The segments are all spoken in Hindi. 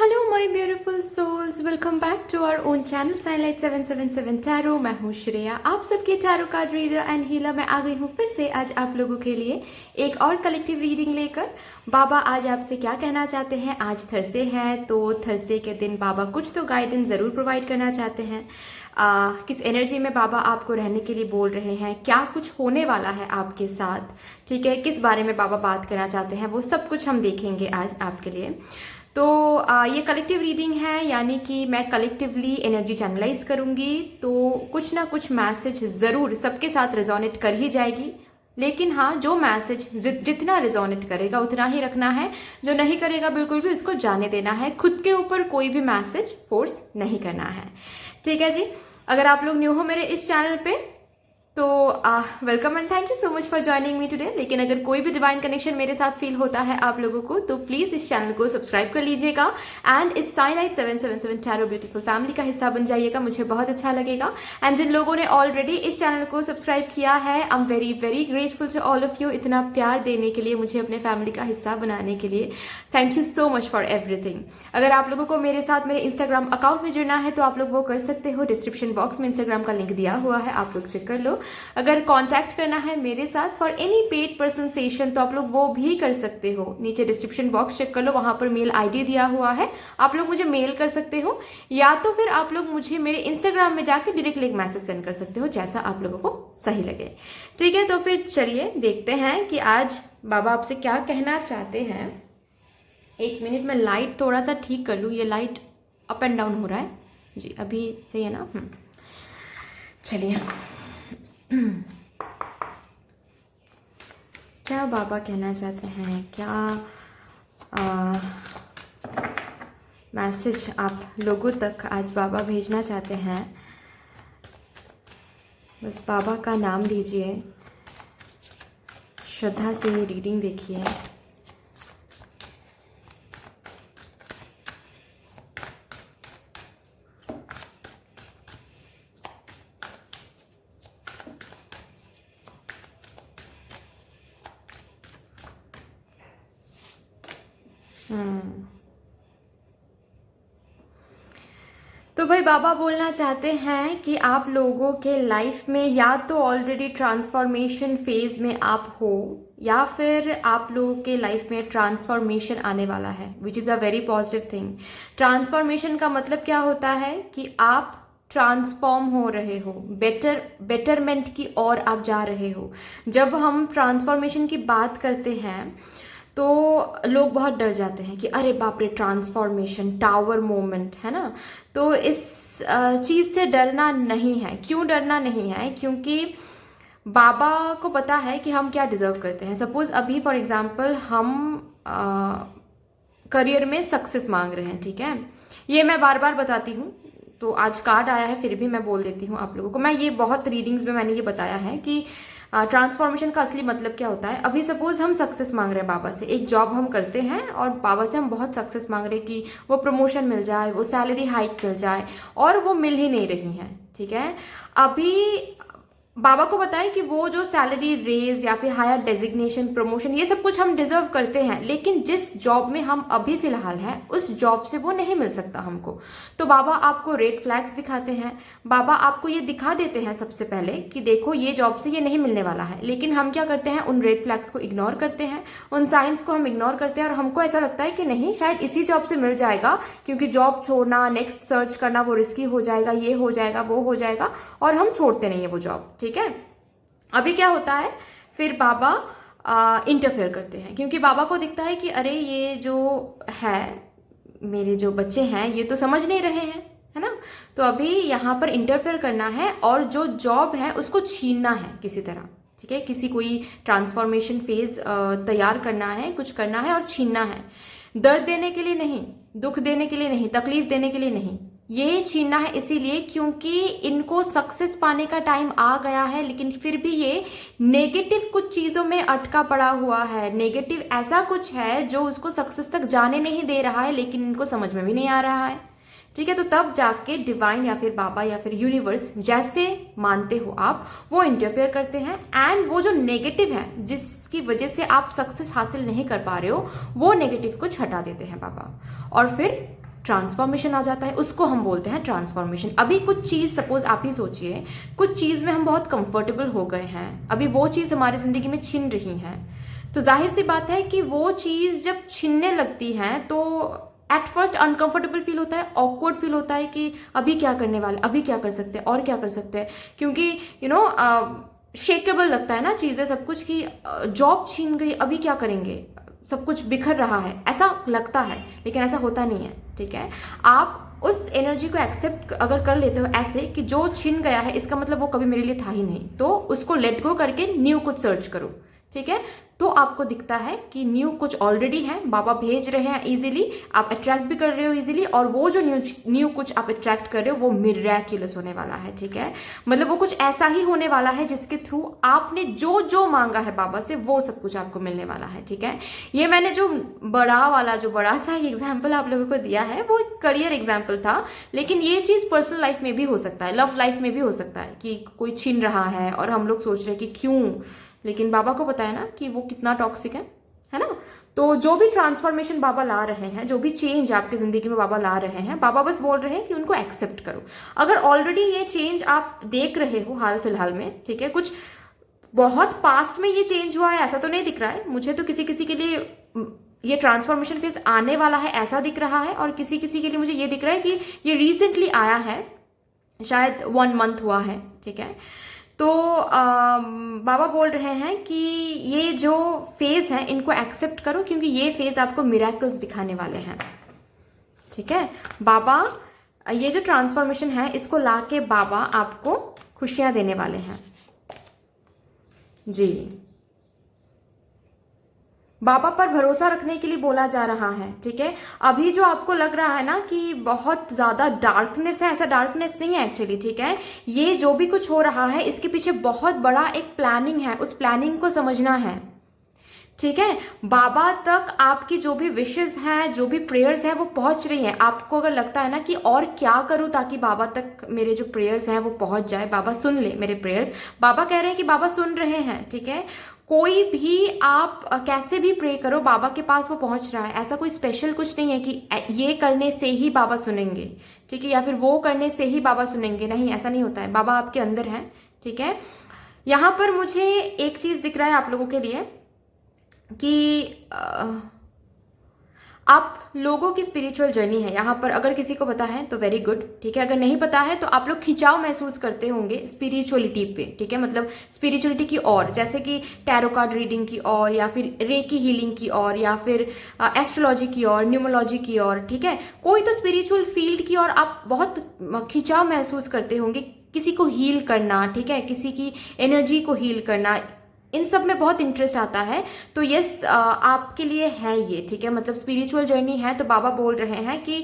Hello my beautiful souls, welcome back to our own channel Signlight 777 tarot. मैं हूँ श्रेया, आप सबके tarot card reader and healer. मैं आ गई हूँ फिर से आज आप लोगों के लिए एक और कलेक्टिव रीडिंग लेकर। बाबा आज आपसे क्या कहना चाहते हैं। आज थर्सडे है तो थर्सडे के दिन बाबा कुछ तो गाइडेंस ज़रूर प्रोवाइड करना चाहते हैं। किस एनर्जी में बाबा आपको रहने के लिए बोल रहे हैं, क्या कुछ होने वाला है आपके साथ, ठीक है, किस बारे में बाबा बात करना चाहते हैं, वो सब कुछ हम देखेंगे आज आपके लिए। तो ये कलेक्टिव रीडिंग है, यानी कि मैं कलेक्टिवली एनर्जी चैनलाइज करूंगी, तो कुछ ना कुछ मैसेज ज़रूर सबके साथ रिजोनेट कर ही जाएगी। लेकिन हाँ, जो मैसेज जितना रिजोनेट करेगा उतना ही रखना है, जो नहीं करेगा बिल्कुल भी उसको जाने देना है। खुद के ऊपर कोई भी मैसेज फोर्स नहीं करना है, ठीक है जी। अगर आप लोग न्यू हो मेरे इस चैनल पे तो welcome and thank you so much for joining me today. लेकिन अगर कोई भी डिवाइन कनेक्शन मेरे साथ फील होता है आप लोगों को, तो प्लीज इस चैनल को सब्सक्राइब कर लीजिएगा एंड इस साइनलाइट 777 टैरो ब्यूटीफुल फैमिली का हिस्सा बन जाइएगा, मुझे बहुत अच्छा लगेगा। एंड जिन लोगों ने ऑलरेडी इस चैनल को सब्सक्राइब किया है, I am very very grateful to all of you, इतना प्यार देने के लिए, मुझे अपने फैमिली का हिस्सा बनाने के लिए। Thank you so much for everything. अगर आप लोगों को मेरे साथ मेरे इंस्टाग्राम अकाउंट में जुड़ना है तो आप लोग वो कर सकते हो, डिस्क्रिप्शन बॉक्स में इंस्टाग्राम का लिंक दिया हुआ है, आप लोग चेक कर लो। अगर कांटेक्ट करना है मेरे साथ for any paid personal session तो आप लोग वो भी कर सकते हो, नीचे डिस्क्रिप्शन बॉक्स चेक कर लो, वहां पर मेल आईडी दिया हुआ है, आप लोग मुझे मेल कर सकते हो, या तो फिर आप लोग मुझे मेरे इंस्टाग्राम में जाकर डायरेक्टली एक मैसेज सेंड कर सकते हो, जैसा आप लोगों को सही लगे, ठीक है। तो फिर चलिए देखते हैं कि आज बाबा आपसे क्या कहना चाहते हैं। एक मिनट में लाइट थोड़ा सा ठीक कर लूँ, ये लाइट अप एंड डाउन हो रहा है जी, अभी सही है ना। चलिए क्या बाबा कहना चाहते हैं, क्या मैसेज आप लोगों तक आज बाबा भेजना चाहते हैं। बस बाबा का नाम लीजिए, श्रद्धा से ये रीडिंग देखिए। तो भाई बाबा बोलना चाहते हैं कि आप लोगों के लाइफ में या तो ऑलरेडी ट्रांसफॉर्मेशन फेज में आप हो, या फिर आप लोगों के लाइफ में ट्रांसफॉर्मेशन आने वाला है, which is a very positive thing. Transformation का मतलब क्या होता है कि आप ट्रांसफॉर्म हो रहे हो, बेटरमेंट की ओर आप जा रहे हो। जब हम ट्रांसफॉर्मेशन की बात करते हैं तो लोग बहुत डर जाते हैं कि अरे बाप रे, ट्रांसफॉर्मेशन, टावर मोमेंट, है ना। तो इस चीज़ से डरना नहीं है। क्यों डरना नहीं है? क्योंकि बाबा को पता है कि हम क्या डिजर्व करते हैं। सपोज अभी फॉर एग्जांपल हम करियर में सक्सेस मांग रहे हैं, ठीक है, ये मैं बार बार बताती हूँ, तो आज कार्ड आया है फिर भी मैं बोल देती हूँ आप लोगों को। मैं ये बहुत रीडिंग्स में मैंने ये बताया है कि ट्रांसफॉर्मेशन का असली मतलब क्या होता है। अभी सपोज हम सक्सेस मांग रहे हैं बाबा से, एक जॉब हम करते हैं और बाबा से हम बहुत सक्सेस मांग रहे हैं कि वो प्रमोशन मिल जाए, वो सैलरी हाइक मिल जाए, और वो मिल ही नहीं रही है, ठीक है। अभी बाबा को बताए कि वो जो सैलरी रेज या फिर हायर डेजिग्नेशन, प्रमोशन, ये सब कुछ हम डिजर्व करते हैं, लेकिन जिस जॉब में हम अभी फिलहाल हैं उस जॉब से वो नहीं मिल सकता हमको। तो बाबा आपको रेड फ्लैग्स दिखाते हैं, बाबा आपको ये दिखा देते हैं सबसे पहले कि देखो ये जॉब से ये नहीं मिलने वाला है। लेकिन हम क्या करते हैं, उन रेड फ्लैग्स को इग्नोर करते हैं, उन साइंस को हम इग्नोर करते हैं, और हमको ऐसा लगता है कि नहीं, शायद इसी जॉब से मिल जाएगा, क्योंकि जॉब छोड़ना, नेक्स्ट सर्च करना वो रिस्की हो जाएगा, ये हो जाएगा, वो हो जाएगा, और हम छोड़ते नहीं है वो जॉब, ठीक है। अभी क्या होता है, फिर बाबा इंटरफेयर करते हैं, क्योंकि बाबा को दिखता है कि अरे ये जो है, मेरे जो बच्चे हैं ये तो समझ नहीं रहे हैं, है ना। तो अभी यहाँ पर इंटरफेयर करना है और जो जॉब है उसको छीनना है किसी तरह, ठीक है। किसी कोई ट्रांसफॉर्मेशन फेज तैयार करना है, कुछ करना है और छीनना है। दर्द देने के लिए नहीं, दुख देने के लिए नहीं, तकलीफ देने के लिए नहीं, ये छीनना है इसीलिए क्योंकि इनको सक्सेस पाने का टाइम आ गया है, लेकिन फिर भी ये नेगेटिव कुछ चीजों में अटका पड़ा हुआ है। नेगेटिव ऐसा कुछ है जो उसको सक्सेस तक जाने नहीं दे रहा है, लेकिन इनको समझ में भी नहीं आ रहा है, ठीक है। तो तब जाके डिवाइन या फिर बाबा या फिर यूनिवर्स, जैसे मानते हो आप, वो इंटरफेयर करते हैं, एंड वो जो नेगेटिव है जिसकी वजह से आप सक्सेस हासिल नहीं कर पा रहे हो, वो नेगेटिव कुछ हटा देते हैं बाबा, और फिर ट्रांसफॉर्मेशन आ जाता है, उसको हम बोलते हैं ट्रांसफॉर्मेशन। अभी कुछ चीज़, सपोज आप ही सोचिए, कुछ चीज़ में हम बहुत कंफर्टेबल हो गए हैं, अभी वो चीज़ हमारी ज़िंदगी में छिन रही है, तो जाहिर सी बात है कि वो चीज़ जब छिनने लगती है तो एट फर्स्ट अनकंफर्टेबल फील होता है, ऑकवर्ड फील होता है कि अभी क्या करने वाले, अभी क्या कर सकते हैं और क्या कर सकते हैं, क्योंकि शेकेबल लगता है ना चीज़ें, सब कुछ, कि जॉब छीन गई, अभी क्या करेंगे, सब कुछ बिखर रहा है, ऐसा लगता है, लेकिन ऐसा होता नहीं है। ठीक है, आप उस एनर्जी को एक्सेप्ट अगर कर लेते हो ऐसे कि जो छिन गया है इसका मतलब वो कभी मेरे लिए था ही नहीं, तो उसको लेट गो करके न्यू कुछ सर्च करो। ठीक है, तो आपको दिखता है कि न्यू कुछ ऑलरेडी है, बाबा भेज रहे हैं इजीली, आप अट्रैक्ट भी कर रहे हो इजीली, और वो जो न्यू कुछ आप अट्रैक्ट कर रहे हो वो मिरेक्युलस होने वाला है। ठीक है, मतलब वो कुछ ऐसा ही होने वाला है जिसके थ्रू आपने जो जो मांगा है बाबा से वो सब कुछ आपको मिलने वाला है। ठीक है, ये मैंने जो बड़ा सा एग्जाम्पल आप लोगों को दिया है वो करियर एग्जाम्पल था, लेकिन ये चीज पर्सनल लाइफ में भी हो सकता है, लव लाइफ में भी हो सकता है कि कोई छीन रहा है और हम लोग सोच रहे हैं कि क्यों, लेकिन बाबा को पता है ना कि वो कितना टॉक्सिक है ना। तो जो भी ट्रांसफॉर्मेशन बाबा ला रहे हैं, जो भी चेंज आपकी जिंदगी में बाबा ला रहे हैं, बाबा बस बोल रहे हैं कि उनको एक्सेप्ट करो। अगर ऑलरेडी ये चेंज आप देख रहे हो हाल फिलहाल में, ठीक है, कुछ बहुत पास्ट में ये चेंज हुआ है ऐसा तो नहीं दिख रहा है मुझे, तो किसी किसी के लिए ये ट्रांसफॉर्मेशन फेज आने वाला है ऐसा दिख रहा है, और किसी किसी के लिए मुझे ये दिख रहा है कि ये रिसेंटली आया है, शायद 1 मंथ हुआ है। ठीक है, तो बाबा बोल रहे हैं कि ये जो फेज है इनको एक्सेप्ट करो, क्योंकि ये फेज आपको मिरेकल्स दिखाने वाले हैं। ठीक है, बाबा ये जो ट्रांसफॉर्मेशन है इसको लाके बाबा आपको खुशियां देने वाले हैं जी। बाबा पर भरोसा रखने के लिए बोला जा रहा है। ठीक है, अभी जो आपको लग रहा है ना कि बहुत ज्यादा डार्कनेस है, ऐसा डार्कनेस नहीं है एक्चुअली। ठीक है, ये जो भी कुछ हो रहा है इसके पीछे बहुत बड़ा एक प्लानिंग है, उस प्लानिंग को समझना है। ठीक है, बाबा तक आपकी जो भी विशेस हैं, जो भी प्रेयर्स हैं वो पहुंच रही हैं। आपको अगर लगता है ना कि और क्या करूं ताकि बाबा तक मेरे जो प्रेयर्स हैं वो पहुंच जाए, बाबा सुन ले मेरे प्रेयर्स, बाबा कह रहे हैं कि बाबा सुन रहे हैं। ठीक है, कोई भी आप कैसे भी प्रे करो बाबा के पास वो पहुंच रहा है, ऐसा कोई स्पेशल कुछ नहीं है कि ये करने से ही बाबा सुनेंगे, ठीक है, या फिर वो करने से ही बाबा सुनेंगे, नहीं, ऐसा नहीं होता है, बाबा आपके अंदर है। ठीक है, यहां पर मुझे एक चीज दिख रहा है आप लोगों के लिए कि आप लोगों की स्पिरिचुअल जर्नी है यहाँ पर, अगर किसी को पता है तो वेरी गुड। ठीक है, अगर नहीं पता है तो आप लोग खिंचाव महसूस करते होंगे स्पिरिचुअलिटी पे। ठीक है, मतलब स्पिरिचुअलिटी की ओर, जैसे कि टैरो कार्ड रीडिंग की ओर, या फिर रेकी हीलिंग की ओर, या फिर एस्ट्रोलॉजी की ओर, न्यूमोलॉजी की ओर। ठीक है, कोई तो स्पिरिचुअल फील्ड की ओर आप बहुत खिंचाव महसूस करते होंगे, किसी को हील करना, ठीक है, किसी की एनर्जी को हील करना, इन सब में बहुत इंटरेस्ट आता है। तो यस, आपके लिए है ये। ठीक है, मतलब स्पिरिचुअल जर्नी है, तो बाबा बोल रहे हैं कि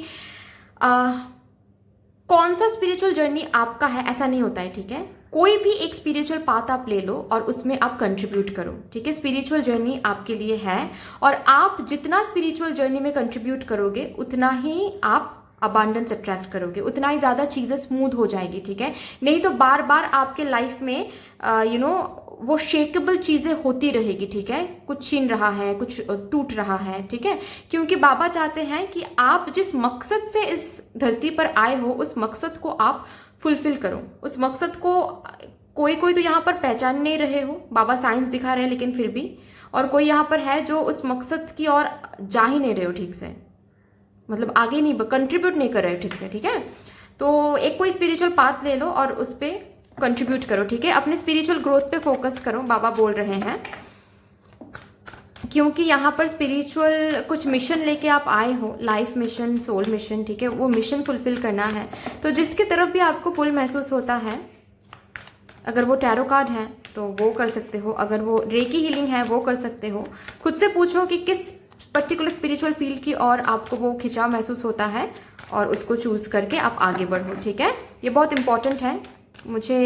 कौन सा स्पिरिचुअल जर्नी आपका है ऐसा नहीं होता है। ठीक है, कोई भी एक स्पिरिचुअल पाथ आप ले लो और उसमें आप कंट्रीब्यूट करो। ठीक है, स्पिरिचुअल जर्नी आपके लिए है, और आप जितना स्पिरिचुअल जर्नी में कंट्रीब्यूट करोगे उतना ही आप अबांडेंस अट्रैक्ट करोगे, उतना ही ज्यादा चीजें स्मूथ हो जाएगी। ठीक है, नहीं तो बार बार आपके लाइफ में वो शेकेबल चीजें होती रहेगी। ठीक है, कुछ छीन रहा है, कुछ टूट रहा है। ठीक है, क्योंकि बाबा चाहते हैं कि आप जिस मकसद से इस धरती पर आए हो उस मकसद को आप फुलफिल करो। उस मकसद को कोई तो यहाँ पर पहचान नहीं रहे हो, बाबा साइंस दिखा रहे हैं लेकिन फिर भी, और कोई यहाँ पर है जो उस मकसद की ओर जा ही नहीं रहे हो ठीक से, मतलब आगे नहीं कंट्रीब्यूट नहीं कर रहे हो ठीक से। ठीक है, तो एक कोई स्पिरिचुअल पाथ ले लो और उस पर कंट्रीब्यूट करो। ठीक है, अपने स्पिरिचुअल ग्रोथ पे फोकस करो, बाबा बोल रहे हैं, क्योंकि यहाँ पर स्पिरिचुअल कुछ मिशन लेके आप आए हो, लाइफ मिशन, सोल मिशन। ठीक है, वो मिशन फुलफिल करना है, तो जिसकी तरफ भी आपको पुल महसूस होता है, अगर वो टैरो कार्ड है तो वो कर सकते हो, अगर वो रेकी हीलिंग है वो कर सकते हो। खुद से पूछो कि किस पर्टिकुलर स्पिरिचुअल फील्ड की और आपको वो खिंचाव महसूस होता है, और उसको चूज करके आप आगे बढ़ो। ठीक है, ये बहुत इंपॉर्टेंट है। मुझे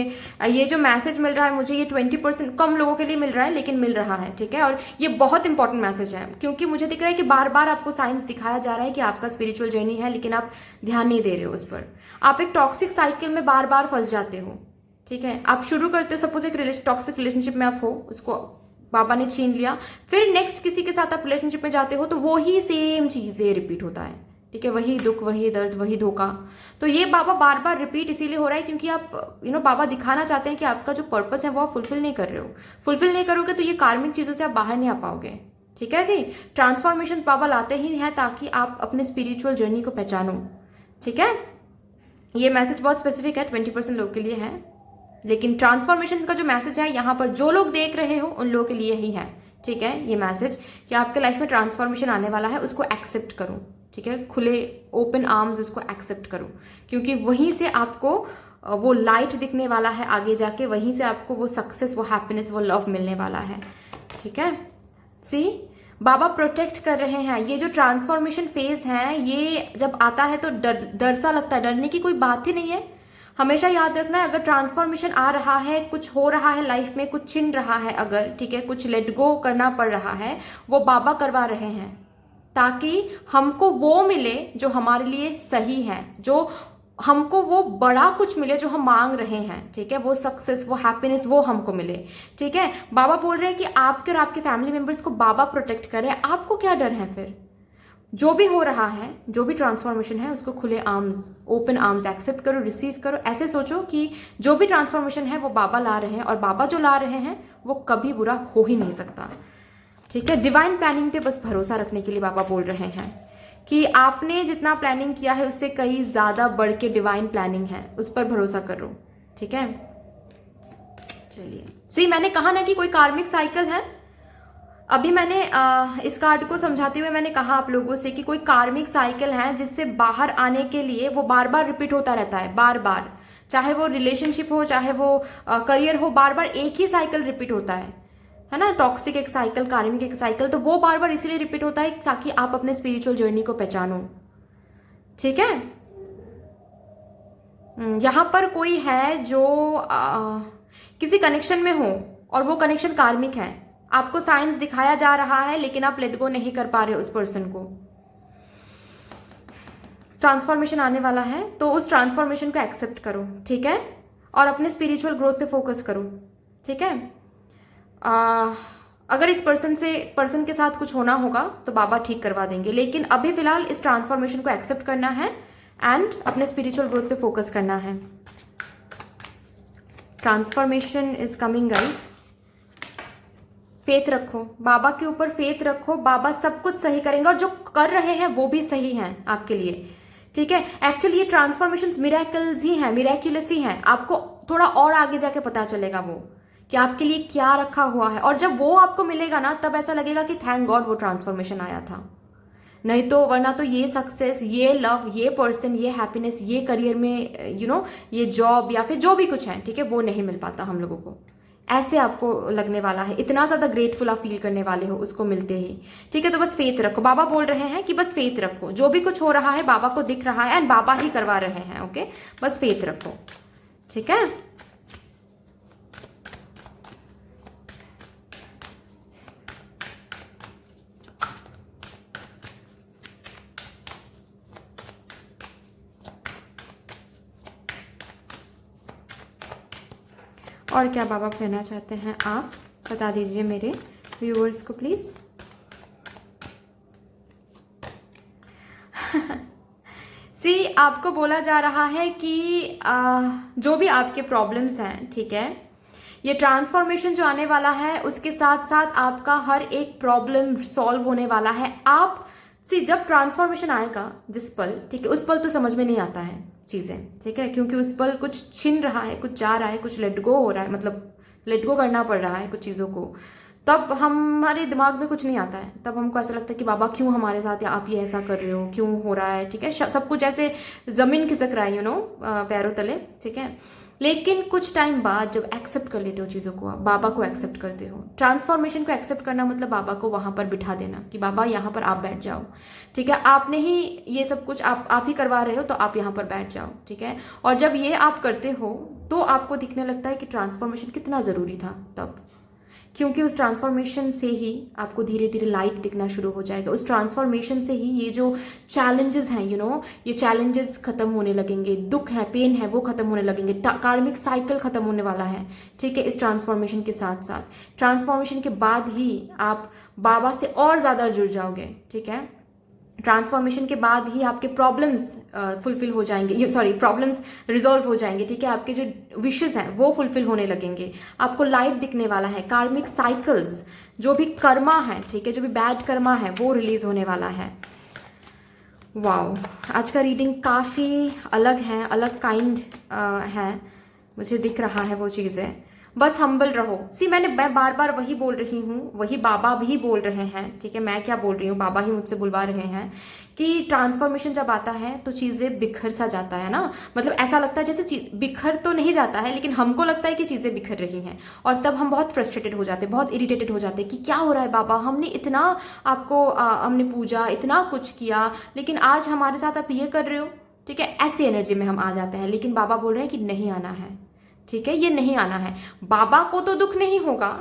ये जो मैसेज मिल रहा है, मुझे ये 20% कम लोगों के लिए मिल रहा है, लेकिन मिल रहा है। ठीक है, और ये बहुत इंपॉर्टेंट मैसेज है, क्योंकि मुझे दिख रहा है कि बार बार आपको साइंस दिखाया जा रहा है कि आपका स्पिरिचुअल जर्नी है, लेकिन आप ध्यान नहीं दे रहे हो उस पर। आप एक टॉक्सिक साइकिल में बार बार फंस जाते हो। ठीक है, आप शुरू करते हो, सपोज एक टॉक्सिक रिलेशनशिप में आप हो, उसको बाबा ने छीन लिया, फिर नेक्स्ट किसी के साथ आप रिलेशनशिप में जाते हो तो वो ही सेम चीजें रिपीट होता है। ठीक है, वही दुख, वही दर्द, वही धोखा। तो ये बाबा बार बार रिपीट इसीलिए हो रहा है क्योंकि आप बाबा दिखाना चाहते हैं कि आपका जो पर्पस है वो आप फुलफिल नहीं कर रहे हो। फुलफिल नहीं करोगे तो ये कार्मिक चीजों से आप बाहर नहीं आ पाओगे। ठीक है जी। ट्रांसफॉर्मेशन बाबा लाते ही हैं ताकि आप अपने स्पिरिचुअल जर्नी को पहचानो। ठीक है, ये मैसेज बहुत स्पेसिफिक है, 20% लोग के लिए है, लेकिन ट्रांसफॉर्मेशन का जो मैसेज है यहाँ पर जो लोग देख रहे हो उन लोगों के लिए ही है। ठीक है, ये मैसेज कि आपके लाइफ में ट्रांसफॉर्मेशन आने वाला है, उसको एक्सेप्ट करो। ठीक है, खुले ओपन आर्म्स उसको एक्सेप्ट करो, क्योंकि वहीं से आपको वो लाइट दिखने वाला है आगे जाके, वहीं से आपको वो सक्सेस, वो हैप्पीनेस, वो लव मिलने वाला है। ठीक है, सी बाबा प्रोटेक्ट कर रहे हैं। ये जो ट्रांसफॉर्मेशन फेज है ये जब आता है तो डर सा लगता है, डरने की कोई बात ही नहीं है। हमेशा याद रखना है, अगर ट्रांसफॉर्मेशन आ रहा है, कुछ हो रहा है लाइफ में, कुछ छिन रहा है अगर, ठीक है, कुछ लेट गो करना पड़ रहा है, वो बाबा करवा रहे हैं ताकि हमको वो मिले जो हमारे लिए सही है, जो हमको वो बड़ा कुछ मिले जो हम मांग रहे हैं। ठीक है, वो सक्सेस, वो हैप्पीनेस, वो हमको मिले। ठीक है, बाबा बोल रहे हैं कि आपके और आपके फैमिली मेंबर्स को बाबा प्रोटेक्ट कर रहे हैं। आपको क्या डर है फिर? जो भी हो रहा है, जो भी ट्रांसफॉर्मेशन है, उसको खुले आर्म्स, ओपन आर्म्स एक्सेप्ट करो, रिसीव करो। ऐसे सोचो कि जो भी ट्रांसफॉर्मेशन है वो बाबा ला रहे हैं, और बाबा जो ला रहे हैं वो कभी बुरा हो ही नहीं सकता। ठीक है, डिवाइन प्लानिंग पे बस भरोसा रखने के लिए बाबा बोल रहे हैं कि आपने जितना प्लानिंग किया है उससे कहीं ज्यादा बढ़ के डिवाइन प्लानिंग है, उस पर भरोसा करो। ठीक है, चलिए सी, मैंने कहा ना कि कोई कार्मिक साइकिल है। अभी मैंने इस कार्ड को समझाते हुए मैंने कहा आप लोगों से कि कोई कार्मिक साइकिल है जिससे बाहर आने के लिए वो बार बार रिपीट होता रहता है, बार बार, चाहे वो रिलेशनशिप हो, चाहे वो करियर हो, बार बार एक ही साइकिल रिपीट होता है ना। टॉक्सिक एक साइकिल, कार्मिक एक साइकिल, तो वो बार बार इसीलिए रिपीट होता है ताकि आप अपने स्पिरिचुअल जर्नी को पहचानो। ठीक है, यहां पर कोई है जो किसी कनेक्शन में हो और वो कनेक्शन कार्मिक है। आपको साइंस दिखाया जा रहा है लेकिन आप लेट गो नहीं कर पा रहे उस पर्सन को। ट्रांसफॉर्मेशन आने वाला है तो उस ट्रांसफॉर्मेशन को एक्सेप्ट करो। ठीक है, और अपने स्पिरिचुअल ग्रोथ पे फोकस करो। ठीक है, अगर इस पर्सन के साथ कुछ होना होगा तो बाबा ठीक करवा देंगे, लेकिन अभी फिलहाल इस ट्रांसफॉर्मेशन को एक्सेप्ट करना है एंड अपने स्पिरिचुअल ग्रोथ पे फोकस करना है। Transformation is coming guys. Faith रखो, बाबा के ऊपर फेथ रखो, बाबा सब कुछ सही करेंगे, और जो कर रहे हैं वो भी सही है आपके लिए। ठीक है, एक्चुअली ये ट्रांसफॉर्मेशन मिरेकल्स ही हैं, मिरेक्युलस ही हैं। आपको थोड़ा और आगे जाके पता चलेगा वो कि आपके लिए क्या रखा हुआ है, और जब वो आपको मिलेगा ना तब ऐसा लगेगा कि थैंक गॉड वो ट्रांसफॉर्मेशन आया था। नहीं तो वरना तो ये सक्सेस, ये लव, ये पर्सन, ये हैप्पीनेस, ये करियर में ये जॉब या फिर जो भी कुछ है, ठीक है, वो नहीं मिल पाता हम लोगों को। ऐसे आपको लगने वाला है, इतना ज्यादा ग्रेटफुल आप फील करने वाले हो उसको मिलते ही। ठीक है, तो बस फेथ रखो। बाबा बोल रहे हैं कि बस फेथ रखो, जो भी कुछ हो रहा है बाबा को दिख रहा है एंड बाबा ही करवा रहे हैं। ओके, बस फेथ रखो। ठीक है, और क्या बाबा कहना चाहते हैं आप बता दीजिए मेरे व्यूअर्स को प्लीज। सी, आपको बोला जा रहा है कि जो भी आपके प्रॉब्लम्स हैं, ठीक है, ये ट्रांसफॉर्मेशन जो आने वाला है उसके साथ साथ आपका हर एक प्रॉब्लम सॉल्व होने वाला है। आप सी, जब ट्रांसफॉर्मेशन आएगा जिस पल, ठीक है, उस पल तो समझ में नहीं आता है चीजें, ठीक है, क्योंकि उस पल कुछ छिन रहा है, कुछ जा रहा है, कुछ लेट गो हो रहा है, मतलब लेट गो करना पड़ रहा है कुछ चीजों को। तब हमारे दिमाग में कुछ नहीं आता है, तब हमको ऐसा लगता है कि बाबा क्यों हमारे साथ, या आप ये ऐसा कर रहे हो, क्यों हो रहा है। ठीक है, सब कुछ ऐसे जमीन खिसक रहा है पैरों तले। ठीक है, लेकिन कुछ टाइम बाद जब एक्सेप्ट कर लेते हो चीजों को, बाबा को एक्सेप्ट करते हो, ट्रांसफॉर्मेशन को एक्सेप्ट करना मतलब बाबा को वहां पर बिठा देना कि बाबा यहाँ पर आप बैठ जाओ। ठीक है, आपने ही ये सब कुछ आप ही करवा रहे हो तो आप यहाँ पर बैठ जाओ। ठीक है, और जब ये आप करते हो तो आपको दिखने लगता है कि ट्रांसफॉर्मेशन कितना जरूरी था तब, क्योंकि उस ट्रांसफॉर्मेशन से ही आपको धीरे धीरे लाइट दिखना शुरू हो जाएगा। उस ट्रांसफॉर्मेशन से ही ये जो चैलेंजेस हैं, ये चैलेंजेस खत्म होने लगेंगे, दुख है, पेन है, वो खत्म होने लगेंगे, कार्मिक साइकिल खत्म होने वाला है। ठीक है, इस ट्रांसफॉर्मेशन के साथ साथ ट्रांसफॉर्मेशन के बाद ही आप बाबा से और ज्यादा जुड़ जाओगे। ठीक है, ट्रांसफॉर्मेशन के बाद ही आपके प्रॉब्लम्स फुलफिल हो जाएंगे, सॉरी प्रॉब्लम्स रिजॉल्व हो जाएंगे, ठीक है। आपके जो विशेस हैं वो फुलफिल होने लगेंगे, आपको लाइट दिखने वाला है, कार्मिक साइकिल्स जो भी कर्मा है, ठीक है, जो भी बैड कर्मा है वो रिलीज होने वाला है। वाओ, आज का रीडिंग काफ़ी अलग है, अलग काइंड है, मुझे दिख रहा है वो चीज़ें। बस हम्बल रहो। मैं बार बार वही बोल रही हूँ, वही बाबा भी बोल रहे हैं, ठीक है। मैं क्या बोल रही हूँ, बाबा ही मुझसे बुलवा रहे हैं कि ट्रांसफॉर्मेशन जब आता है तो चीज़ें बिखर सा जाता है ना, मतलब ऐसा लगता है जैसे चीज बिखर तो नहीं जाता है, लेकिन हमको लगता है कि चीज़ें बिखर रही हैं, और तब हम बहुत फ्रस्ट्रेटेड हो जाते हैं, बहुत इरिटेटेड हो जाते हैं कि क्या हो रहा है बाबा, हमने इतना आपको हमने पूजा, इतना कुछ किया, लेकिन आज हमारे साथ आप ये कर रहे हो, ठीक है। ऐसी एनर्जी में हम आ जाते हैं, लेकिन बाबा बोल रहे हैं कि नहीं आना है, ठीक है, ये नहीं आना है। बाबा को तो दुख नहीं होगा,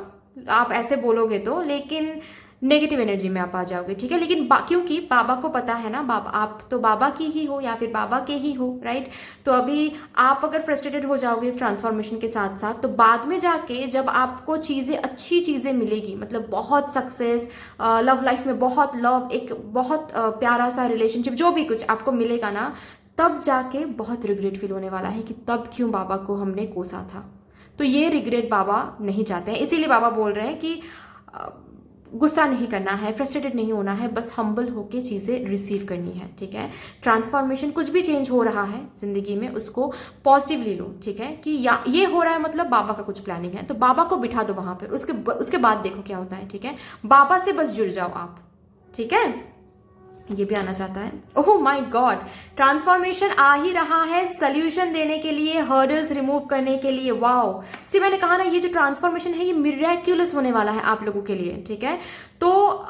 आप ऐसे बोलोगे तो, लेकिन नेगेटिव एनर्जी में आप आ जाओगे, ठीक है। लेकिन क्योंकि बाबा को पता है ना, बाबा आप तो बाबा की ही हो या फिर बाबा के ही हो, राइट। तो अभी आप अगर फ्रस्ट्रेटेड हो जाओगे इस ट्रांसफॉर्मेशन के साथ साथ, तो बाद में जाके जब आपको चीज़ें, अच्छी चीज़ें मिलेगी, मतलब बहुत सक्सेस, लव लाइफ में बहुत लव, एक बहुत प्यारा सा रिलेशनशिप, जो भी कुछ आपको मिलेगा ना, तब जाके बहुत रिग्रेट फील होने वाला है कि तब क्यों बाबा को हमने कोसा था। तो ये रिग्रेट बाबा नहीं चाहते हैं, इसीलिए बाबा बोल रहे हैं कि गुस्सा नहीं करना है, फ्रस्ट्रेटेड नहीं होना है, बस हम्बल होके चीज़ें रिसीव करनी है, ठीक है। ट्रांसफॉर्मेशन, कुछ भी चेंज हो रहा है जिंदगी में, उसको पॉजिटिवली लो, ठीक है, कि या ये हो रहा है मतलब बाबा का कुछ प्लानिंग है, तो बाबा को बिठा दो वहां पर, उसके बाद देखो क्या होता है, ठीक है। बाबा से बस जुड़ जाओ आप, ठीक है। ये भी आना चाहता है, ओह माय गॉड, ट्रांसफॉर्मेशन आ ही रहा है सल्यूशन देने के लिए, हर्डल्स रिमूव करने के लिए। वाओ, मैंने कहा ना, ये जो ट्रांसफॉर्मेशन है ये मिरेक्युलस होने वाला है आप लोगों के लिए, ठीक है। तो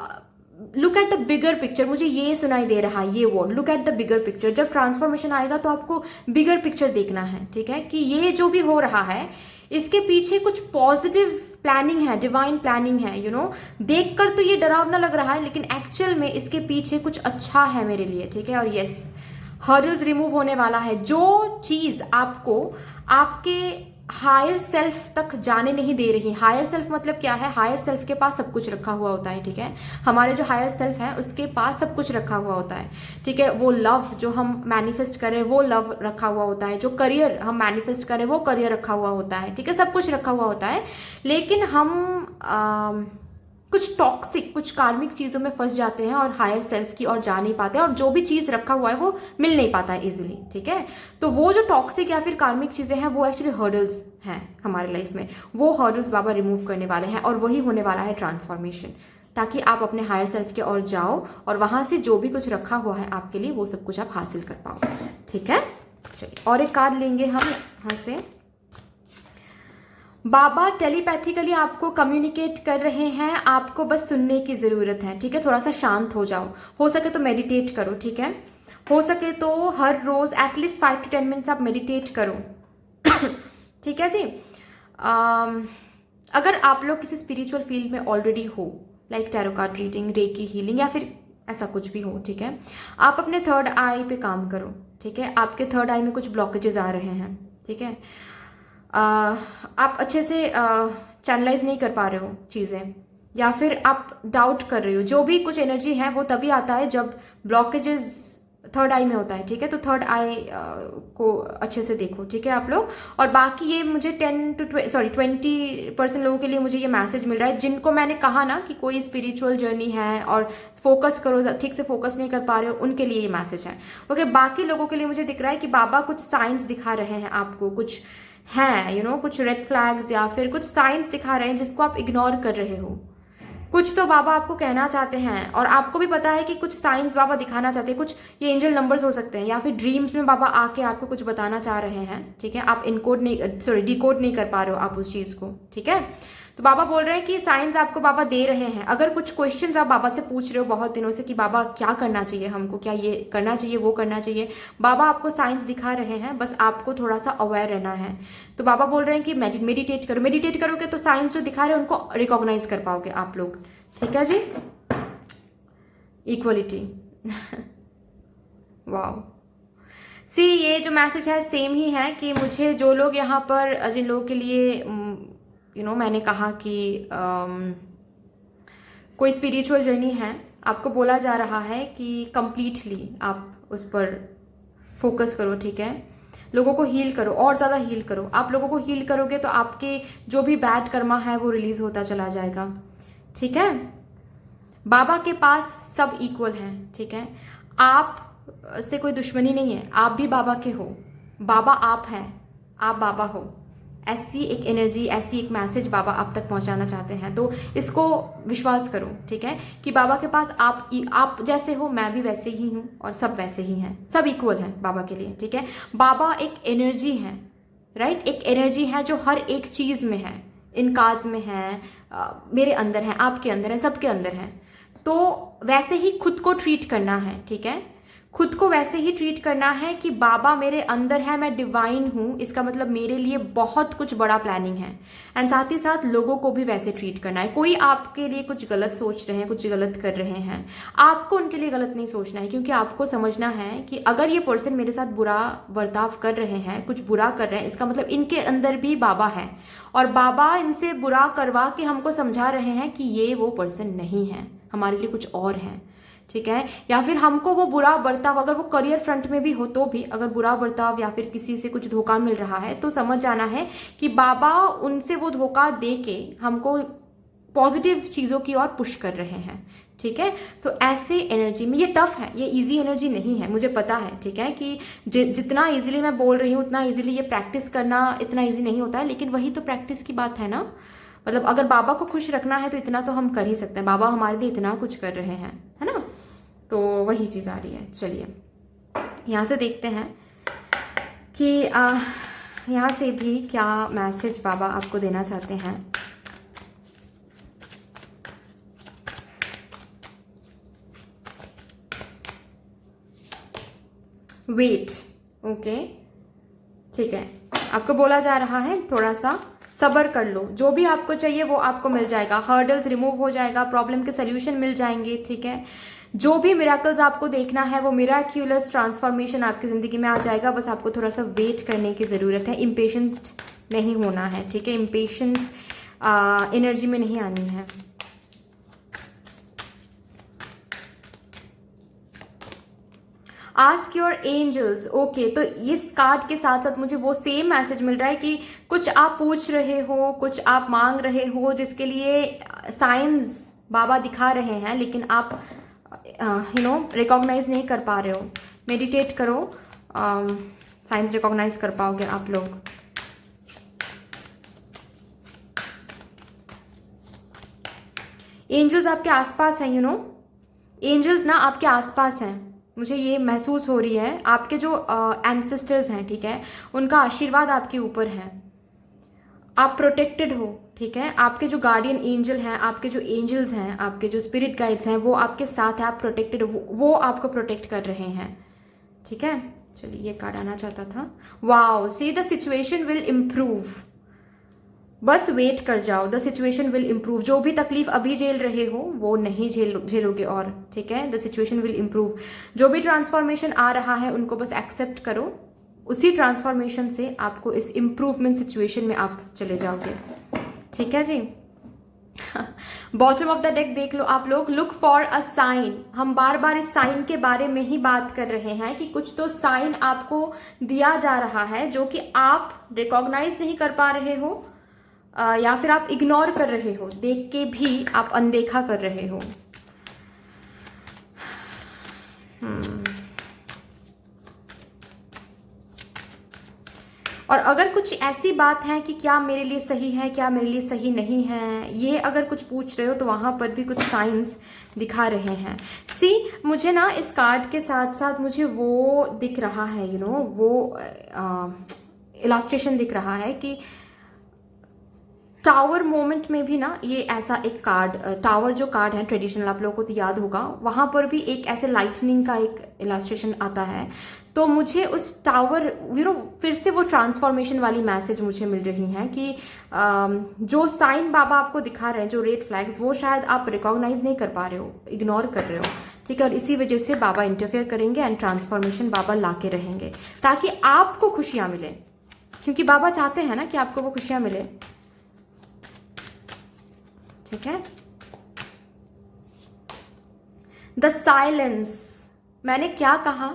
look at the bigger picture, मुझे ये सुनाई दे रहा है ये word, look at the bigger picture. जब ट्रांसफॉर्मेशन आएगा तो आपको बिगर पिक्चर देखना है, ठीक है, कि ये जो भी हो रहा है इसके पीछे कुछ पॉजिटिव प्लानिंग है, डिवाइन प्लानिंग है, यू नो। देखकर तो ये डरावना लग रहा है, लेकिन एक्चुअल में इसके पीछे कुछ अच्छा है मेरे लिए, ठीक है। और यस, हर्डल्स रिमूव होने वाला है। जो चीज आपको आपके हायर सेल्फ तक जाने नहीं दे रही, हायर सेल्फ मतलब क्या है, हायर सेल्फ के पास सब कुछ रखा हुआ होता है, ठीक है। हमारे जो हायर सेल्फ है उसके पास सब कुछ रखा हुआ होता है, ठीक है। वो लव जो हम मैनिफेस्ट करें वो लव रखा हुआ होता है, जो करियर हम मैनिफेस्ट करें वो करियर रखा हुआ होता है, ठीक है, सब कुछ रखा हुआ होता है। लेकिन हम कुछ टॉक्सिक, कुछ कार्मिक चीजों में फंस जाते हैं और हायर सेल्फ की ओर जा नहीं पाते हैं, और जो भी चीज रखा हुआ है वो मिल नहीं पाता है इजिली, ठीक है। तो वो जो टॉक्सिक या फिर कार्मिक चीजें हैं वो एक्चुअली हर्डल्स हैं हमारे लाइफ में, वो हर्डल्स बाबा रिमूव करने वाले हैं, और वही होने वाला है ट्रांसफॉर्मेशन, ताकि आप अपने हायर सेल्फ की ओर जाओ और वहां से जो भी कुछ रखा हुआ है आपके लिए वो सब कुछ आप हासिल कर पाओ, ठीक है। चलिए और एक कार्ड लेंगे हम यहाँ से। बाबा टेलीपैथिकली आपको कम्युनिकेट कर रहे हैं, आपको बस सुनने की जरूरत है, ठीक है। थोड़ा सा शांत हो जाओ, हो सके तो मेडिटेट करो, ठीक है। हो सके तो हर रोज एटलीस्ट 5 to 10 मिनट्स आप मेडिटेट करो ठीक है जी। अगर आप लोग किसी स्पिरिचुअल फील्ड में ऑलरेडी हो, like tarot card reading, recce healing या फिर ऐसा कुछ भी हो, ठीक है, आप अपने थर्ड आई पे काम करो, ठीक है। आपके थर्ड आई में कुछ ब्लॉकेजेस आ रहे हैं, ठीक है। आप अच्छे से चैनलाइज नहीं कर पा रहे हो चीज़ें, या फिर आप डाउट कर रहे हो, जो भी कुछ एनर्जी है वो तभी आता है जब ब्लॉकेजेस थर्ड आई में होता है, ठीक है। तो थर्ड आई को अच्छे से देखो, ठीक है आप लोग। और बाकी ये मुझे 20% लोगों के लिए मुझे ये मैसेज मिल रहा है, जिनको मैंने कहा ना कि कोई स्पिरिचुअल जर्नी है और फोकस करो, ठीक से फोकस नहीं कर पा रहे हो, उनके लिए ये मैसेज है, ओके। बाकी लोगों के लिए मुझे दिख रहा है कि बाबा कुछ साइंस दिखा रहे हैं आपको, कुछ हैं, यू नो, कुछ रेड फ्लैग्स या फिर कुछ साइंस दिखा रहे हैं जिसको आप इग्नोर कर रहे हो। कुछ तो बाबा आपको कहना चाहते हैं, और आपको भी पता है कि कुछ साइंस बाबा दिखाना चाहते हैं, कुछ ये एंजल नंबर्स हो सकते हैं, या फिर ड्रीम्स में बाबा आके आपको कुछ बताना चाह रहे हैं, ठीक है। आप इनकोड नहीं, सॉरी डिकोड नहीं कर पा रहे हो आप उस चीज को, ठीक है। तो बाबा बोल रहे हैं कि साइंस आपको बाबा दे रहे हैं। अगर कुछ क्वेश्चंस आप बाबा से पूछ रहे हो बहुत दिनों से कि बाबा क्या करना चाहिए हमको, क्या ये करना चाहिए, वो करना चाहिए, बाबा आपको साइंस दिखा रहे हैं, बस आपको थोड़ा सा अवेयर रहना है। तो बाबा बोल रहे हैं कि मेडिटेट करो, मेडिटेट करोगे तो साइंस जो दिखा रहे हैं उनको रिकॉग्नाइज कर पाओगे आप लोग, ठीक है जी। इक्वलिटी वाओ, ये जो मैसेज है सेम ही है कि मुझे जो लोग यहाँ पर, जिन लोगों के लिए मैंने कहा कि कोई स्पिरिचुअल जर्नी है, आपको बोला जा रहा है कि कंप्लीटली आप उस पर फोकस करो, ठीक है। लोगों को हील करो, और ज़्यादा हील करो। आप लोगों को हील करोगे तो आपके जो भी बैड कर्मा है वो रिलीज होता चला जाएगा, ठीक है। बाबा के पास सब इक्वल हैं, ठीक है। आप से कोई दुश्मनी नहीं है, आप भी बाबा के हो, बाबा आप हैं, आप बाबा हो। ऐसी एक एनर्जी, ऐसी एक मैसेज बाबा आप तक पहुंचाना चाहते हैं, तो इसको विश्वास करो, ठीक है, कि बाबा के पास आप जैसे हो, मैं भी वैसे ही हूं, और सब वैसे ही हैं, सब इक्वल हैं बाबा के लिए, ठीक है। बाबा एक एनर्जी है, राइट, एक एनर्जी है जो हर एक चीज में है, इन कार्ड्स में है, मेरे अंदर है, आपके अंदर है, सबके अंदर है। तो वैसे ही खुद को ट्रीट करना है, ठीक है। खुद को वैसे ही ट्रीट करना है कि बाबा मेरे अंदर है, मैं डिवाइन हूं, इसका मतलब मेरे लिए बहुत कुछ बड़ा प्लानिंग है। एंड साथ ही साथ लोगों को भी वैसे ट्रीट करना है। कोई आपके लिए कुछ गलत सोच रहे हैं, कुछ गलत कर रहे हैं, आपको उनके लिए गलत नहीं सोचना है, क्योंकि आपको समझना है कि अगर ये पर्सन मेरे साथ बुरा बर्ताव कर रहे हैं, कुछ बुरा कर रहे हैं, इसका मतलब इनके अंदर भी बाबा है, और बाबा इनसे बुरा करवा के हमको समझा रहे हैं कि ये वो पर्सन नहीं है, हमारे लिए कुछ और है, ठीक है। या फिर हमको वो बुरा बर्ताव, अगर वो करियर फ्रंट में भी हो तो भी, अगर बुरा बर्ताव या फिर किसी से कुछ धोखा मिल रहा है, तो समझ जाना है कि बाबा उनसे वो धोखा दे के हमको पॉजिटिव चीज़ों की ओर पुश कर रहे हैं, ठीक है। तो ऐसे एनर्जी में, ये टफ है, ये इजी एनर्जी नहीं है, मुझे पता है, ठीक है, कि जितना इजीली मैं बोल रही हूँ उतना इजीली ये प्रैक्टिस करना इतना इजी नहीं होता है, लेकिन वही तो प्रैक्टिस की बात है ना। मतलब अगर बाबा को खुश रखना है तो इतना तो हम कर ही सकते हैं, बाबा हमारे लिए इतना कुछ कर रहे हैं, है ना। तो वही चीज़ आ रही है। चलिए यहाँ से देखते हैं कि यहाँ से भी क्या मैसेज बाबा आपको देना चाहते हैं। वेट, ओके, ठीक है। आपको बोला जा रहा है थोड़ा सा सब्र कर लो, जो भी आपको चाहिए वो आपको मिल जाएगा, हर्डल्स रिमूव हो जाएगा, प्रॉब्लम के सोल्यूशन मिल जाएंगे, ठीक है। जो भी मिराकल्स आपको देखना है वो मिराक्यूलस ट्रांसफॉर्मेशन आपकी ज़िंदगी में आ जाएगा, बस आपको थोड़ा सा वेट करने की ज़रूरत है, इम्पेशेंट नहीं होना है, ठीक है। इम्पेशेंस एनर्जी में नहीं आनी है। Ask your angels, okay. तो इस कार्ड के साथ साथ मुझे वो सेम मैसेज मिल रहा है कि कुछ आप पूछ रहे हो, कुछ आप मांग रहे हो, जिसके लिए साइंस बाबा दिखा रहे हैं, लेकिन आप रिकॉग्नाइज नहीं कर पा रहे हो। मेडिटेट करो, साइंस रिकॉग्नाइज कर पाओगे आप लोग। एंजल्स आपके आसपास हैं, एंजल्स ना आपके आसपास हैं, मुझे ये महसूस हो रही है। आपके जो एंसेस्टर्स हैं, ठीक है, उनका आशीर्वाद आपके ऊपर है, आप प्रोटेक्टेड हो, ठीक है। आपके जो गार्डियन एंजल हैं, आपके जो एंजल्स हैं, आपके जो स्पिरिट गाइड्स हैं, वो आपके साथ है, आप प्रोटेक्टेड हो, वो आपको प्रोटेक्ट कर रहे हैं, ठीक है। चलिए ये कार्ड आना चाहता था। Wow, see the situation will improve, बस वेट कर जाओ, द सिचुएशन विल इम्प्रूव। जो भी तकलीफ अभी झेल रहे हो वो नहीं झेलोगे और, ठीक है। The situation will improve. जो भी ट्रांसफॉर्मेशन आ रहा है उनको बस एक्सेप्ट करो, उसी ट्रांसफॉर्मेशन से आपको इस इम्प्रूवमेंट सिचुएशन में आप चले जाओगे, ठीक है जी। बॉटम ऑफ द डेक देख लो आप लोग, लुक फॉर अ साइन। हम बार बार इस साइन के बारे में ही बात कर रहे हैं कि कुछ तो साइन आपको दिया जा रहा है जो कि आप रिकॉग्नाइज नहीं कर पा रहे हो, या फिर आप इग्नोर कर रहे हो, देख के भी आप अनदेखा कर रहे हो। और अगर कुछ ऐसी बात है कि क्या मेरे लिए सही है, क्या मेरे लिए सही नहीं है, ये अगर कुछ पूछ रहे हो तो वहां पर भी कुछ साइंस दिखा रहे हैं। सी, मुझे ना इस कार्ड के साथ साथ मुझे वो दिख रहा है, वो इलास्ट्रेशन दिख रहा है कि टावर मोमेंट में भी ना ये ऐसा एक कार्ड, टावर जो कार्ड है ट्रेडिशनल, आप लोगों को तो याद होगा, वहां पर भी एक ऐसे लाइटनिंग का एक इलास्ट्रेशन आता है। तो मुझे उस टावर, फिर से वो ट्रांसफॉर्मेशन वाली मैसेज मुझे मिल रही है कि जो साइन बाबा आपको दिखा रहे हैं, जो रेड फ्लैग्स, वो शायद आप रिकॉग्नाइज नहीं कर पा रहे हो, इग्नोर कर रहे हो, ठीक है। और इसी वजह से बाबा इंटरफेयर करेंगे एंड ट्रांसफॉर्मेशन बाबा लाके रहेंगे, ताकि आपको खुशियां मिले, क्योंकि बाबा चाहते हैं ना कि आपको वो खुशियां मिले, ठीक है। The silence. मैंने क्या कहा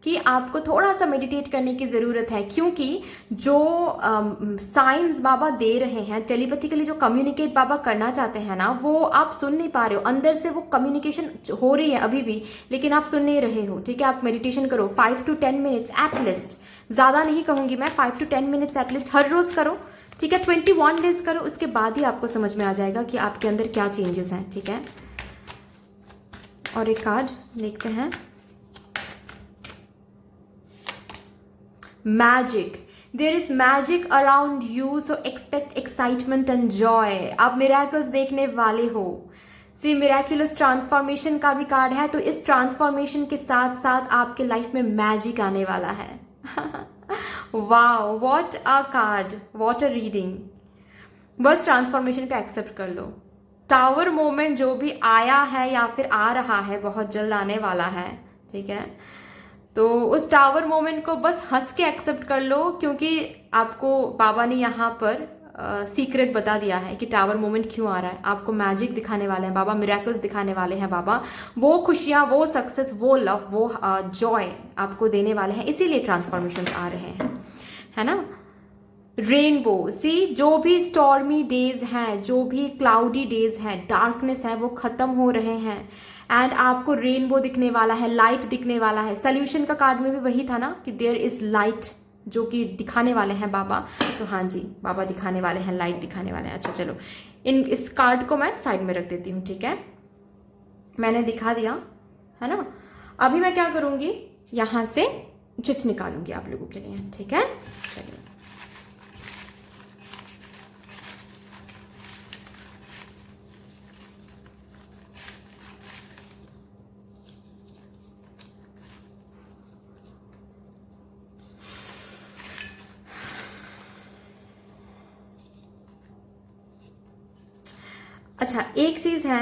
कि आपको थोड़ा सा मेडिटेट करने की ज़रूरत है, क्योंकि जो साइंस बाबा दे रहे हैं, टेलीपैथिकली जो कम्युनिकेट बाबा करना चाहते हैं ना, वो आप सुन नहीं पा रहे हो। अंदर से वो कम्युनिकेशन हो रही है अभी भी, लेकिन आप सुन नहीं रहे हो। ठीक है, आप मेडिटेशन करो 5 to 10 मिनट्स एटलीस्ट, ज़्यादा नहीं कहूँगी मैं, 5 to 10 मिनट्स एटलीस्ट हर रोज़ करो। ठीक है, 21 डेज करो, उसके बाद ही आपको समझ में आ जाएगा कि आपके अंदर क्या चेंजेस हैं। ठीक है, और एक कार्ड देखते हैं। Magic, there is magic around you, so expect excitement and joy. आप मिरेकल्स देखने वाले हो। सी मिरेकुलस ट्रांसफॉर्मेशन का भी कार्ड है, तो इस ट्रांसफॉर्मेशन के साथ साथ आपके लाइफ में मैजिक आने वाला है। Wow, what a card, what a reading. बस ट्रांसफॉर्मेशन को एक्सेप्ट कर लो। टावर मोमेंट जो भी आया है या फिर आ रहा है, बहुत जल्द आने वाला है। ठीक है, तो उस टावर मोमेंट को बस हंस के एक्सेप्ट कर लो, क्योंकि आपको बाबा ने यहाँ पर सीक्रेट बता दिया है कि टावर मोमेंट क्यों आ रहा है। आपको मैजिक दिखाने वाले हैं बाबा, मिरेकल्स दिखाने वाले हैं बाबा। वो खुशियाँ, वो सक्सेस, वो लव, वो जॉय आपको देने वाले हैं, इसीलिए ट्रांसफॉर्मेशन आ रहे हैं, है ना। रेनबो, सी जो भी स्टॉर्मी डेज हैं, जो भी क्लाउडी डेज हैं, डार्कनेस है, वो खत्म हो रहे हैं एंड आपको रेनबो दिखने वाला है, लाइट दिखने वाला है। सोल्यूशन का कार्ड में भी वही था ना कि देयर इज लाइट, जो कि दिखाने वाले हैं बाबा। तो हाँ जी, बाबा दिखाने वाले हैं, लाइट दिखाने वाले हैं। अच्छा चलो, इस कार्ड को मैं साइड में रख देती हूँ। ठीक है, मैंने दिखा दिया है ना। अभी मैं क्या करूंगी, यहां से चिट्स निकालूंगी आप लोगों के लिए। ठीक है, चलिए। अच्छा, एक चीज़ है,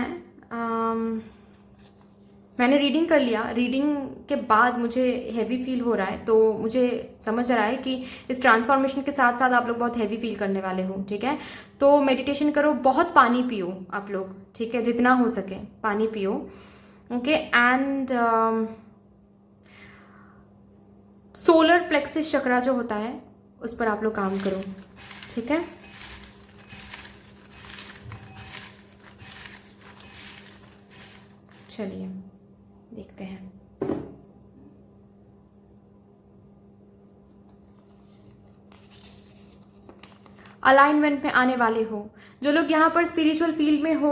मैंने रीडिंग कर लिया। रीडिंग के बाद मुझे हैवी फील हो रहा है, तो मुझे समझ रहा है कि इस ट्रांसफॉर्मेशन के साथ साथ आप लोग बहुत हैवी फील करने वाले हो। ठीक है, तो मेडिटेशन करो, बहुत पानी पियो आप लोग। ठीक है, जितना हो सके पानी पियो। ओके, एंड सोलर प्लेक्सिस चक्रा जो होता है, उस पर आप लोग काम करो। ठीक है, चलिए देखते हैं। अलाइनमेंट में आने वाले हो जो लोग यहाँ पर स्पिरिचुअल फील्ड में हो,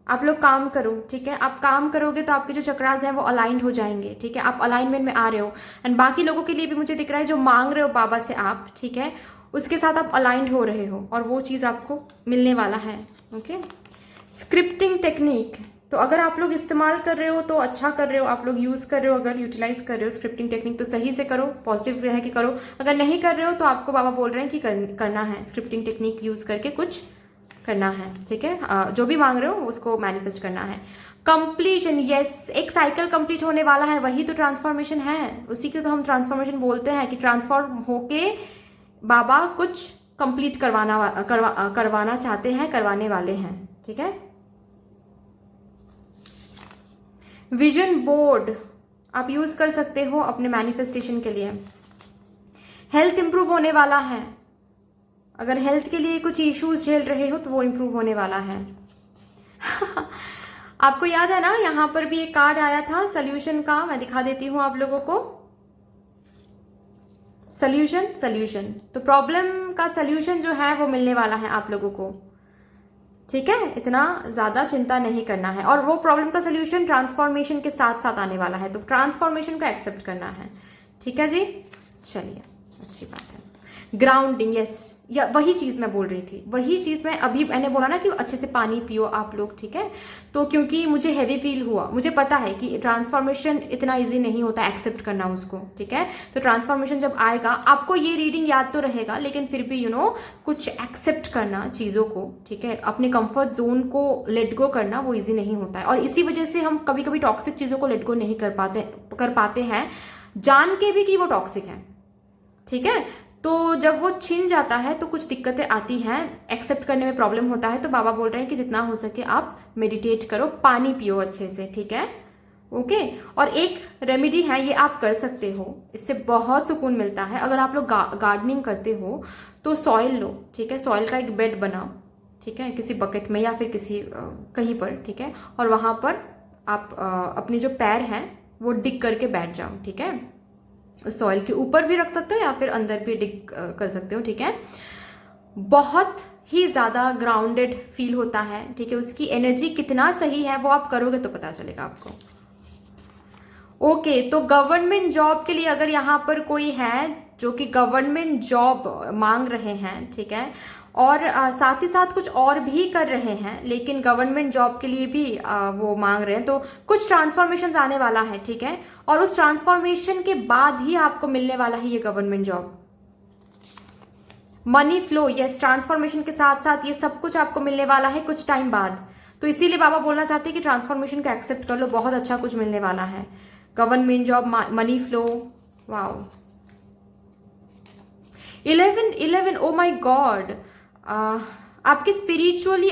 आप लोग काम करो। ठीक है, आप काम करोगे तो आपके जो चक्रास हैं वो अलाइंड हो जाएंगे। ठीक है, आप अलाइनमेंट में आ रहे हो। एंड बाकी लोगों के लिए भी मुझे दिख रहा है, जो मांग रहे हो बाबा से आप, ठीक है, उसके साथ आप अलाइंड हो रहे हो और वो चीज़ आपको मिलने वाला है। ओके, स्क्रिप्टिंग टेक्निक, तो अगर आप लोग इस्तेमाल कर रहे हो तो अच्छा कर रहे हो, आप लोग यूज़ कर रहे हो, अगर यूटिलाइज कर रहे हो स्क्रिप्टिंग टेक्निक तो सही से करो, पॉजिटिव रह के करो। अगर नहीं कर रहे हो तो आपको बाबा बोल रहे हैं कि करना है, स्क्रिप्टिंग टेक्निक यूज़ करके कुछ करना है। ठीक है, जो भी मांग रहे हो उसको मैनिफेस्ट करना है। कंप्लीशन, यस, एक साइकिल कंप्लीट होने वाला है, वही तो ट्रांसफॉर्मेशन है, उसी को तो हम ट्रांसफॉर्मेशन बोलते हैं कि ट्रांसफॉर्म होके बाबा कुछ कंप्लीट करवाना चाहते हैं, करवाने वाले हैं। ठीक है, विजन बोर्ड आप यूज कर सकते हो अपने मैनिफेस्टेशन के लिए। हेल्थ इंप्रूव होने वाला है, अगर हेल्थ के लिए कुछ इश्यूज झेल रहे हो तो वो इंप्रूव होने वाला है। आपको याद है ना, यहां पर भी एक कार्ड आया था सोल्यूशन का, मैं दिखा देती हूं आप लोगों को। सोल्यूशन, तो प्रॉब्लम का सोल्यूशन जो है वो मिलने वाला है आप लोगों को। ठीक है, इतना ज्यादा चिंता नहीं करना है, और वो प्रॉब्लम का सोल्यूशन ट्रांसफॉर्मेशन के साथ साथ आने वाला है, तो ट्रांसफॉर्मेशन को एक्सेप्ट करना है। ठीक है जी, चलिए, अच्छी बात है। ग्राउंडिंग, यस, या वही चीज मैं बोल रही थी, वही चीज मैं अभी मैंने बोला ना कि अच्छे से पानी पियो आप लोग। ठीक है, तो क्योंकि मुझे हैवी फील हुआ, मुझे पता है कि ट्रांसफॉर्मेशन इतना इजी नहीं होता एक्सेप्ट करना उसको। ठीक है, तो ट्रांसफॉर्मेशन जब आएगा आपको ये रीडिंग याद तो रहेगा, लेकिन फिर भी कुछ एक्सेप्ट करना चीजों को। ठीक है, अपने कंफर्ट जोन को लेट गो करना वो ईजी नहीं होता है, और इसी वजह से हम कभी कभी टॉक्सिक चीजों को लेट गो नहीं कर पाते हैं, जान के भी कि वो टॉक्सिक है। ठीक है, तो जब वो छिन जाता है तो कुछ दिक्कतें आती हैं, एक्सेप्ट करने में प्रॉब्लम होता है, तो बाबा बोल रहे हैं कि जितना हो सके आप मेडिटेट करो, पानी पियो अच्छे से। ठीक है, ओके। और एक रेमेडी है, ये आप कर सकते हो, इससे बहुत सुकून मिलता है। अगर आप लोग गार्डनिंग करते हो तो सॉइल लो, ठीक है, सॉइल का एक बेड बनाओ, ठीक है, किसी बकेट में या फिर किसी कहीं पर, ठीक है, और वहां पर आप अपने जो पैर हैं वो डिग करके बैठ जाओ, ठीक है। सॉइल के ऊपर भी रख सकते हो या फिर अंदर भी डिग कर सकते हो, ठीक है। बहुत ही ज्यादा ग्राउंडेड फील होता है, ठीक है। उसकी एनर्जी कितना सही है वो आप करोगे तो पता चलेगा आपको। ओके, तो गवर्नमेंट जॉब के लिए अगर यहाँ पर कोई है जो कि गवर्नमेंट जॉब मांग रहे हैं, ठीक है, और साथ ही साथ कुछ और भी कर रहे हैं लेकिन गवर्नमेंट जॉब के लिए भी वो मांग रहे हैं, तो कुछ ट्रांसफॉर्मेशन आने वाला है, ठीक है, और उस ट्रांसफॉर्मेशन के बाद ही आपको मिलने वाला है ये government job. Money flow, yes, transformation के साथ साथ ये सब कुछ आपको मिलने वाला है कुछ टाइम बाद। तो इसीलिए बाबा बोलना चाहते हैं कि ट्रांसफॉर्मेशन को एक्सेप्ट कर लो, बहुत अच्छा कुछ मिलने वाला है। Government job, money flow, wow. 11 ओ माई गॉड, आपकी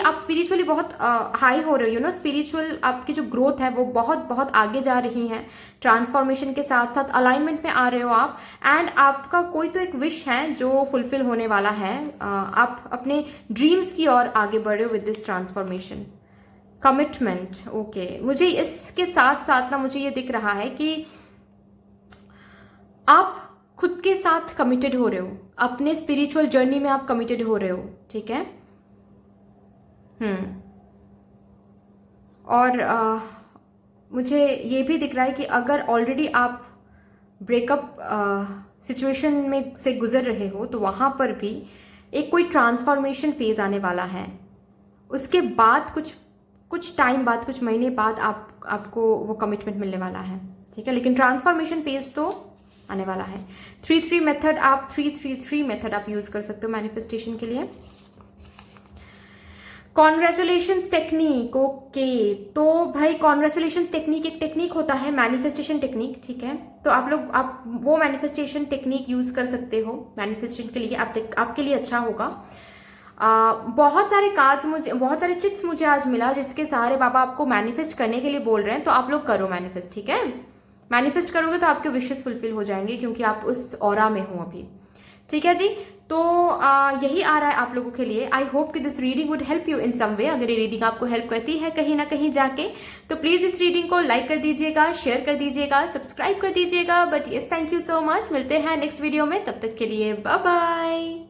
आप स्पिरिचुअली बहुत हाई हो रहे हो, यू नो, स्पिरिचुअल आपकी जो ग्रोथ है वो बहुत बहुत आगे जा रही है। ट्रांसफॉर्मेशन के साथ साथ अलाइनमेंट में आ रहे हो आप, एंड आपका कोई तो एक विश है जो फुलफिल होने वाला है। आप अपने ड्रीम्स की ओर आगे बढ़ रहे हो with this transformation. Commitment, okay, मुझे इसके साथ साथ ना मुझे ये दिख रहा है कि आप खुद के साथ कमिटेड हो रहे हो, अपने स्पिरिचुअल जर्नी में आप कमिटेड हो रहे हो, ठीक है। और मुझे ये भी दिख रहा है कि अगर ऑलरेडी आप ब्रेकअप सिचुएशन में से गुजर रहे हो तो वहां पर भी एक कोई ट्रांसफॉर्मेशन फेज आने वाला है। उसके बाद कुछ टाइम बाद, कुछ महीने बाद आपको वो कमिटमेंट मिलने वाला है, ठीक है, लेकिन ट्रांसफॉर्मेशन फेज तो आने वाला है। 3-3 मेथड आप 3-3-3 मेथड आप यूज कर सकते हो मैनिफेस्टेशन के लिए। कॉन्ग्रेचुलेशंस टेक्निक, ओके, तो भाई कॉन्ग्रेचुलेशंस टेक्निक एक टेक्निक होता है, मैनिफेस्टेशन टेक्निक, ठीक है। तो आप वो मैनिफेस्टेशन टेक्निक यूज कर सकते हो मैनिफेस्टेशन के लिए, आपके लिए अच्छा होगा। बहुत सारे कार्ड्स बहुत सारे चिट्स मुझे आज मिला जिसके सहारे बाबा आपको मैनिफेस्ट करने के लिए बोल रहे हैं, तो आप लोग करो मैनिफेस्ट, ठीक है। मैनिफेस्ट करोगे तो आपके विशेस फुलफिल हो जाएंगे क्योंकि आप उस ऑरा में हो अभी, ठीक है जी। तो यही आ रहा है आप लोगों के लिए। आई होप कि this reading would help you in some way. अगर ये रीडिंग आपको हेल्प करती है कहीं ना कहीं जाके तो प्लीज इस रीडिंग को लाइक कर दीजिएगा, शेयर कर दीजिएगा, सब्सक्राइब कर दीजिएगा। But yes, thank you so much. मिलते हैं नेक्स्ट वीडियो में, तब तक के लिए बाय बाय।